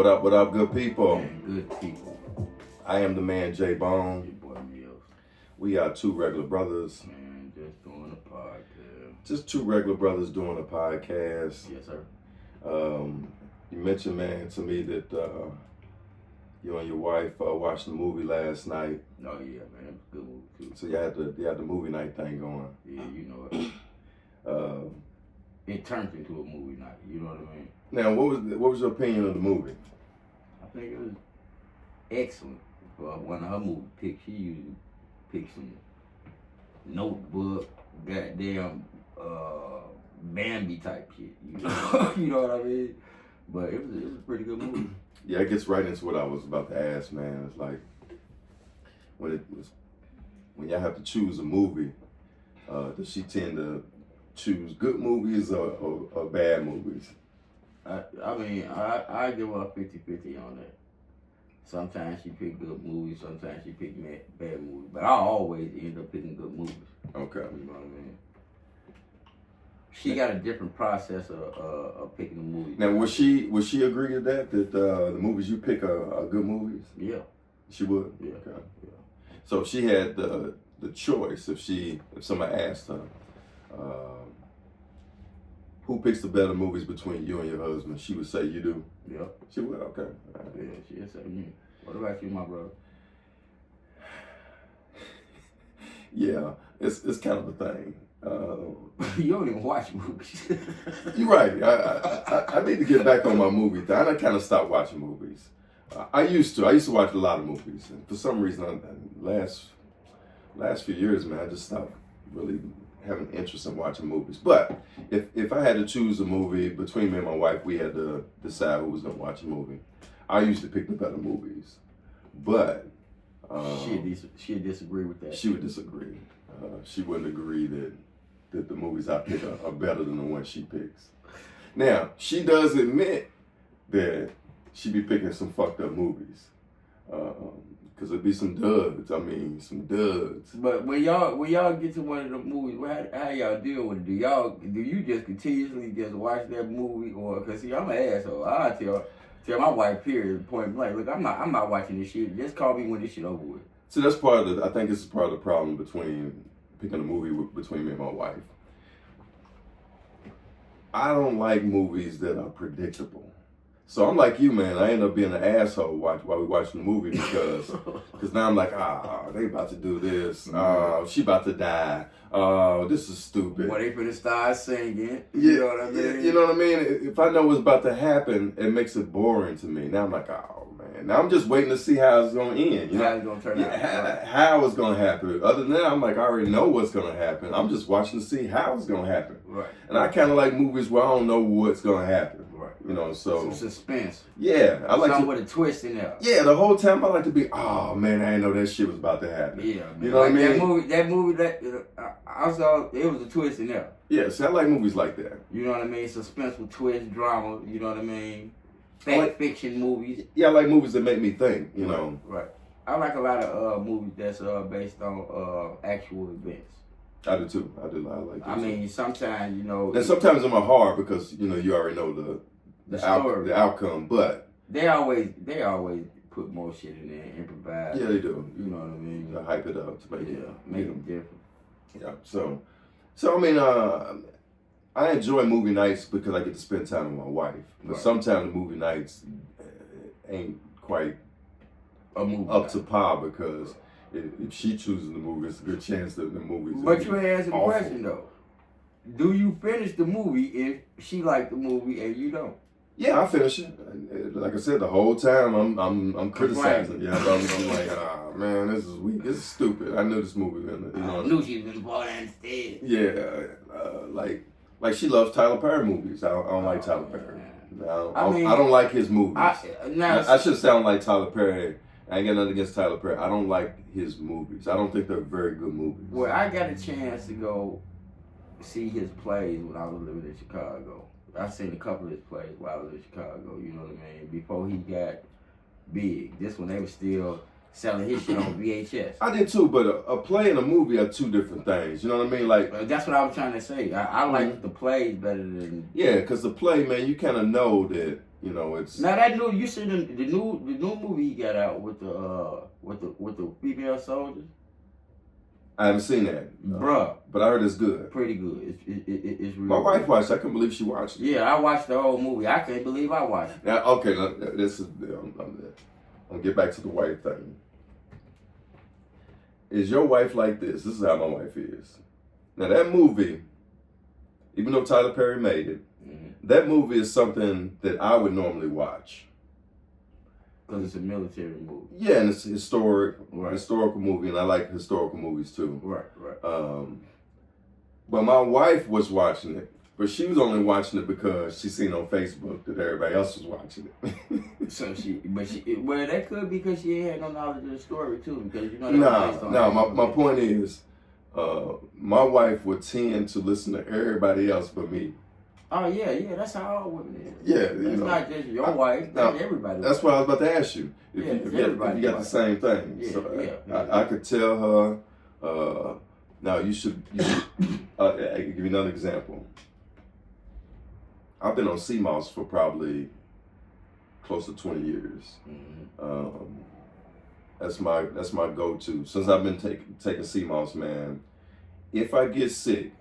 What up, good people? Man, good people. I am the man, J Bone. Your boy Mills. We are two regular brothers. Man, just doing a podcast. Just two regular brothers doing a podcast. Yes, sir. You mentioned, man, to me that you and your wife watched the movie last night. Oh, yeah, man. It was a good movie, too. So you had the movie night thing going. Yeah, you know it. It turned into a movie night, you know what I mean? Now, what was your opinion of the movie? I think it was excellent. For one of her movie picks, she usually picks some Notebook, goddamn Bambi type shit. You know, you know what I mean? But it was a pretty good movie. Yeah, it gets right into what I was about to ask, man. It's like when y'all have to choose a movie, does she tend to choose good movies or bad movies? I mean, I give her 50-50 on that. Sometimes she pick good movies, sometimes she pick bad movies. But I always end up picking good movies. Okay. You know what I mean? She got a different process of picking the movies. Now, would she agree to that the movies you pick are good movies? Yeah. She would? Yeah. Okay. Yeah. So if she had the choice, if somebody asked her, who picks the better movies between you and your husband, she would say you do? Yeah. She would? Okay. Yeah, she'll say me. What about you, my brother? Yeah, it's kind of a thing. You don't even watch movies. You're right. I need to get back on my movie thing. I kind of stopped watching movies. I used to watch a lot of movies, and for some reason, last few years, man, I just stopped really having interest in watching movies. But if I had to choose a movie between me and my wife, we had to decide who was gonna watch a movie. I usually pick the better movies, but she'd disagree with that. She would disagree. She wouldn't agree that the movies I pick are better than the ones she picks. Now, she does admit that she be picking some fucked up movies. Cause it'd be some duds. I mean, some duds. But when y'all get to one of the movies, how y'all deal with it? Do you just continuously just watch that movie, or cause see, I'm an asshole. I tell my wife, period, point blank, look, I'm not watching this shit. Just call me when this shit over with. So that's part of I think this is part of the problem between picking a movie between me and my wife. I don't like movies that are predictable. So I'm like you, man. I end up being an asshole while we watching the movie because now I'm like, they about to do this. She about to die. This is stupid. Well, they finna start singing. You know what I mean? You know what I mean? If I know what's about to happen, it makes it boring to me. Now I'm like, oh man. Now I'm just waiting to see how it's gonna end. You know? How it's gonna turn out. How it's gonna happen. Other than that, I'm like, I already know what's gonna happen. I'm just watching to see how it's gonna happen. Right. And I kind of like movies where I don't know what's gonna happen. Right. You know, so some suspense. Yeah, I like something with a twist in there. Yeah, the whole time I like to be. Oh man, I didn't know that shit was about to happen. Yeah, man. You know what I mean? That movie I saw, it was a twist in there. Yeah, see, I like movies like that. You know what I mean? Suspenseful twist, drama. You know what I mean? Fact fiction movies. Yeah, I like movies that make me think. You know. Right. I like a lot of movies that's based on actual events. I do too. I like. I mean, sometimes you know. And sometimes them are hard because you know you already know the outcome, but they always put more shit in there and improvise. Yeah, they do. You know what I mean? To hype it up to make it different. Yeah. So I mean, I enjoy movie nights because I get to spend time with my wife. But sometimes the movie nights ain't quite up to par because if she chooses the movie, it's a good chance that the movie's. But you ain't answered the question though. Do you finish the movie if she liked the movie and you don't? Yeah, I finish it. Like I said, the whole time I'm criticizing. Yeah, I'm like, man, this is weak. This is stupid. I knew this movie. I knew she was gonna fall instead. Yeah, like she loves Tyler Perry movies. I don't like Tyler Perry. I don't like his movies. I should sound like Tyler Perry. I ain't got nothing against Tyler Perry. I don't like his movies. I don't think they're very good movies. Well, I got a chance to go see his plays when I was living in Chicago. I seen a couple of his plays while I was in Chicago, you know what I mean? Before he got big. This one, they were still selling his shit on VHS. I did too, but a play and a movie are two different things. You know what I mean? Like that's what I was trying to say. I like the plays better than... Yeah, because the play, man, you kind of know that You know, it's now that new. You seen the new movie he got out with the female soldiers. I haven't seen that, Bruh. But I heard it's good. Pretty good. It's real. My wife watched it. I couldn't believe she watched it. Yeah, I watched the whole movie. I can't believe I watched it. Now, okay, this is. I'm gonna get back to the wife thing. Is your wife like this? This is how my wife is. Now that movie, even though Tyler Perry made it, that movie is something that I would normally watch. Because it's a military movie. Yeah, and it's historical movie, and I like historical movies too. Right. But my wife was watching it, but she was only watching it because she seen on Facebook that everybody else was watching it. So well, that could be because she ain't had no knowledge of the story too, because you know. My point is, my wife would tend to listen to everybody else but me. Oh yeah, that's how all women is. Yeah, it's not just your wife, that's everybody. That's what I was about to ask you. If you got the same thing. Yeah, so I could tell her, now you should I can give you another example. I've been on sea moss for probably close to 20 years. That's my go-to. Since I've been taking sea moss, man, if I get sick,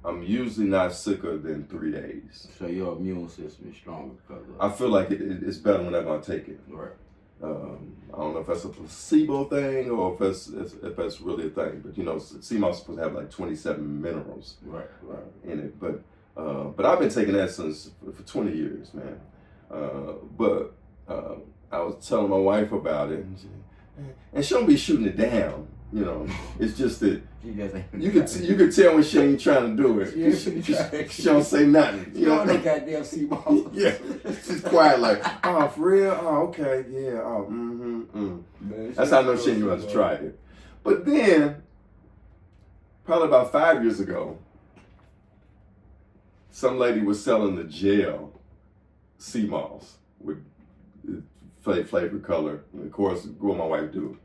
I'm usually not sicker than 3 days. So your immune system is stronger because of I feel like it's better when I'm gonna take it. Right. I don't know if that's a placebo thing or if that's really a thing, but you know, sea moss is supposed to have like 27 minerals in it. But I've been taking that for 20 years, man. But I was telling my wife about it, and she don't be shooting it down. You know, it's just that you could tell when she ain't trying to do it. She don't say nothing. You know that goddamn sea moss. Yeah, she's quiet like, oh, for real? Oh, okay, yeah. Oh, Man, that's how I know she ain't about to try it. But then, probably about 5 years ago, some lady was selling the gel sea moss with flavored color. And of course, what my wife do?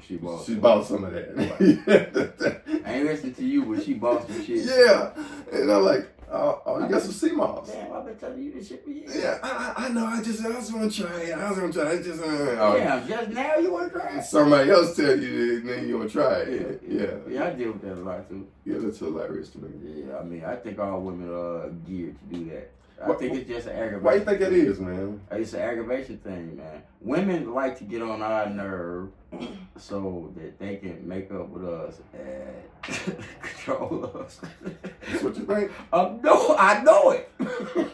She bought some of that. I ain't listening to you, but she bought some shit. Yeah. And I'm like, oh, you got some sea moss. Damn, I've been telling you this shit for years. Yeah, I know. I just want to try it. Damn, just now you want to try it? Somebody else tell you that, then you want to try it. Yeah, I deal with that a lot too. Yeah, that's hilarious to me. Yeah, I mean, I think all women are geared to do that. I think it's just an aggravation. Why you think that is, man? It's an aggravation thing, man. Women like to get on our nerve so that they can make up with us and control us. That's what you think? No, I know it.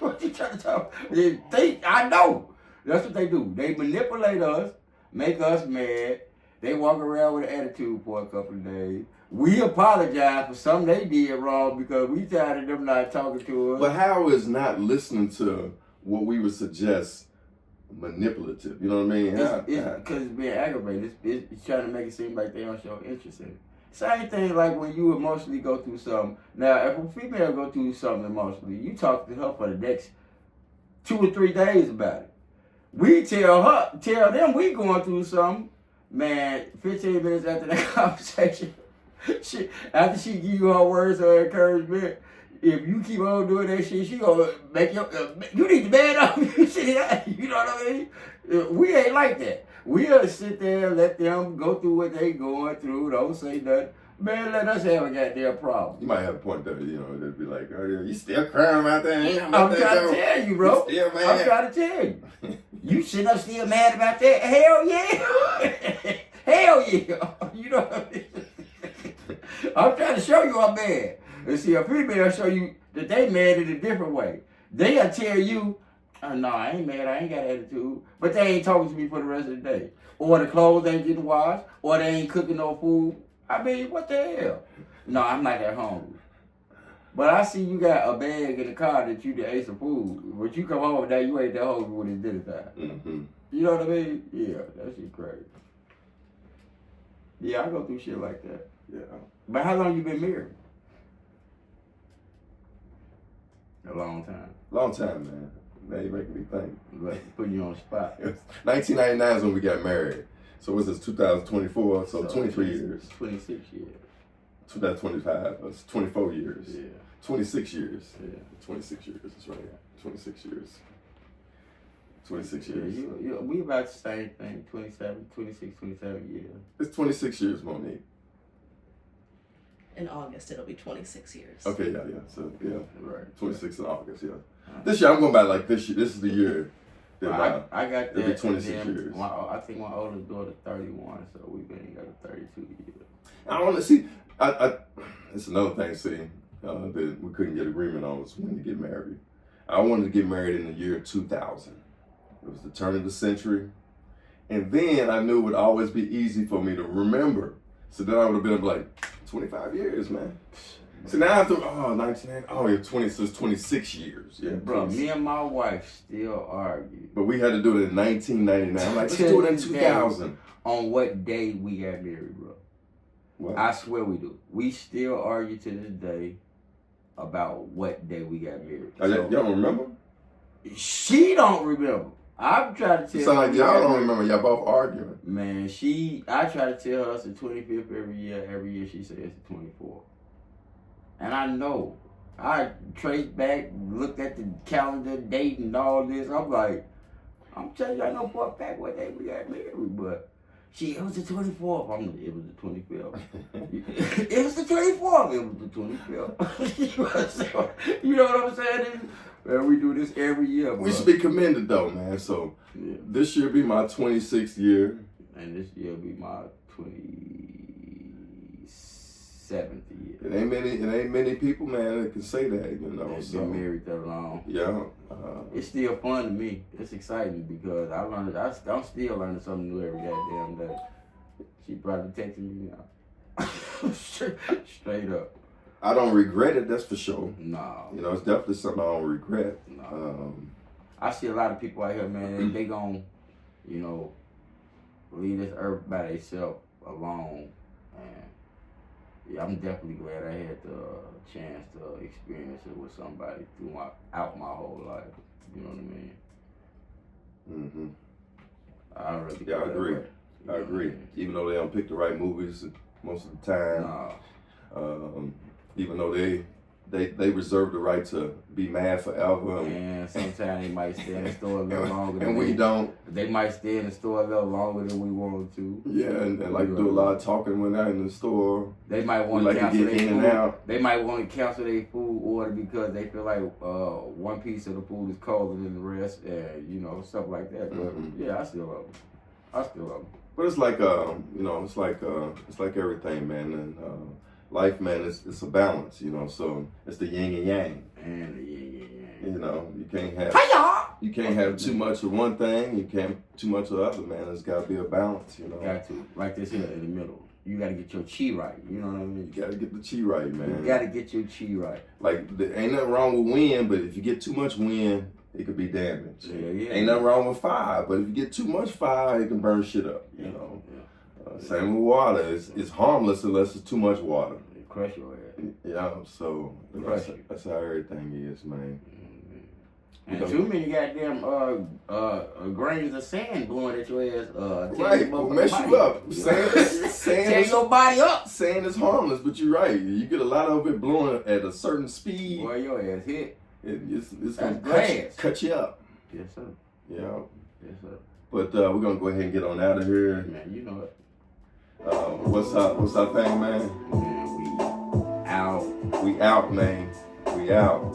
What you trying to talk? I know. That's what they do. They manipulate us, make us mad. They walk around with an attitude for a couple of days. We apologize for something they did wrong because we tired of them not talking to us. But how is not listening to what we would suggest manipulative? You know what I mean? It's because it's being aggravated. It's trying to make it seem like they don't show interest in it. Same thing like when you emotionally go through something. Now, if a female go through something emotionally, you talk to her for the next 2 or 3 days about it. We tell them we going through something. Man, 15 minutes after that conversation, after she give you her words of encouragement, if you keep on doing that shit, she gonna make you need to man up. You know what I mean? We ain't like that. We'll sit there and let them go through what they going through. Don't say nothing. Man, let us have a goddamn problem. You might have a point there, you know, they'd be like, oh yeah, you still crying about that? I'm trying to tell you, bro. You still mad? I'm trying to tell you. You sitting up still mad about that? Hell yeah. Hell yeah. You know what I mean? I'm trying to show you I'm mad. And see, a female show you that they mad in a different way. They'll tell you, oh, no, I ain't mad, I ain't got attitude. But they ain't talking to me for the rest of the day. Or the clothes ain't getting washed. Or they ain't cooking no food. I mean, what the hell? No, I'm not that hungry. But I see you got a bag in the car that you ate some food. But you come home now, you ain't that hungry when it's dinner time. Mm-hmm. You know what I mean? Yeah, that shit crazy. Yeah, I go through shit like that. Yeah. But how long you been married? A long time. Long time, man. Now you're making me think. Like, putting you on the spot. 1999 is when we got married. So what's this, 2024? So 23 years. 26 years. 2025. That's 24 years. Yeah. 26 years. Yeah. 26 years, that's right. 26 years. 26 Yeah, years. we about the same thing. 27, 26, 27 years. It's 26 years, Monique. In August, it'll be 26 years. Okay, yeah. So, yeah. Right. 26 in August, yeah. This year, I'm going by like this year. This is the year. That I got it'll that. be 26 then years. I think my oldest daughter 31, so we've been together 32 years. I want to see. It's another thing. See, that we couldn't get agreement on was when to get married. I wanted to get married in the year 2000. It was the turn of the century, and then I knew it would always be easy for me to remember. So then I would have been like 25 years, man. So now after 19, yeah, 20, so it's 26 years. Yeah, Bro, 26. me and my wife still argue. But we had to do it in 1999. I'm like, let's do it in 2000. On what day we got married, bro. What? I swear we do. We still argue to this day about what day we got married. Y'all don't remember? She don't remember. I'm trying to tell It sound her. like y'all don't remember. Y'all both arguing. Man, I try to tell her it's the 25th every year. Every year she says it's the 24th. And I know. I traced back, looked at the calendar, date, and all this. I'm like, I'm telling you, I know for a fact what day we got married, but it was the 24th. It was the 25th. It was the 24th. It was the 25th. You know what I'm saying? Man, we do this every year, bro. We should be commended though, man. So Yeah. this year be my 26th year. And this year will be my 27th year. It ain't many people, man, that can say that, you know. I've So been married that long. yeah, It's still fun to me. It's exciting because I'm still learning something new every goddamn day. She probably texting me now. Straight up. I don't regret it. That's for sure. No. You know, it's definitely something I don't regret. No. I see a lot of people out here, man. They gon', leave this earth by themselves alone. And yeah, I'm definitely glad I had the chance to experience it with somebody throughout my whole life. You know what I mean? Mm-hmm. I really Yeah, I agree. You I know agree. what mean? Even though they don't pick the right movies most of the time, even though they reserve the right to be mad forever. And sometimes they might stay in the store a little longer. And we don't. They might stay in the store a little longer than we wanted to. Yeah, and like do a lot of talking when they're in the store. They might want We to like to cancel get their in food. and out. They might want to cancel their food order because they feel like one piece of the food is colder than the rest, and stuff like that. But yeah, I still love them. But it's like it's like everything, man. And life, man, it's a balance, So it's the yin and yang. And You can't have too much of one thing. You can't too much of the other, man. There's got to be a balance, Got to, like this here in the middle. You got to get your chi right. You know what I mean? You got to get the chi right, man. You got to get your chi right. Like there ain't nothing wrong with wind, but if you get too much wind, it could be damaged. Yeah. Ain't nothing wrong with fire, but if you get too much fire, it can burn shit up. Yeah. Same with water. It's harmless unless it's too much water. It crush your head. Yeah, so that's how everything is, man. And too many goddamn grains of sand blowing at your ass. Right, will mess you up. Tear your body up. Sand is harmless, but you're right. You get a lot of it blowing at a certain speed. Boy, your ass hit. It's gonna That's cut you up. Yes, sir. Yeah. Yes, sir. But we're gonna go ahead and get on out of here. Man, you know it. What's our thing, man? Man, we out. We out, man. We out.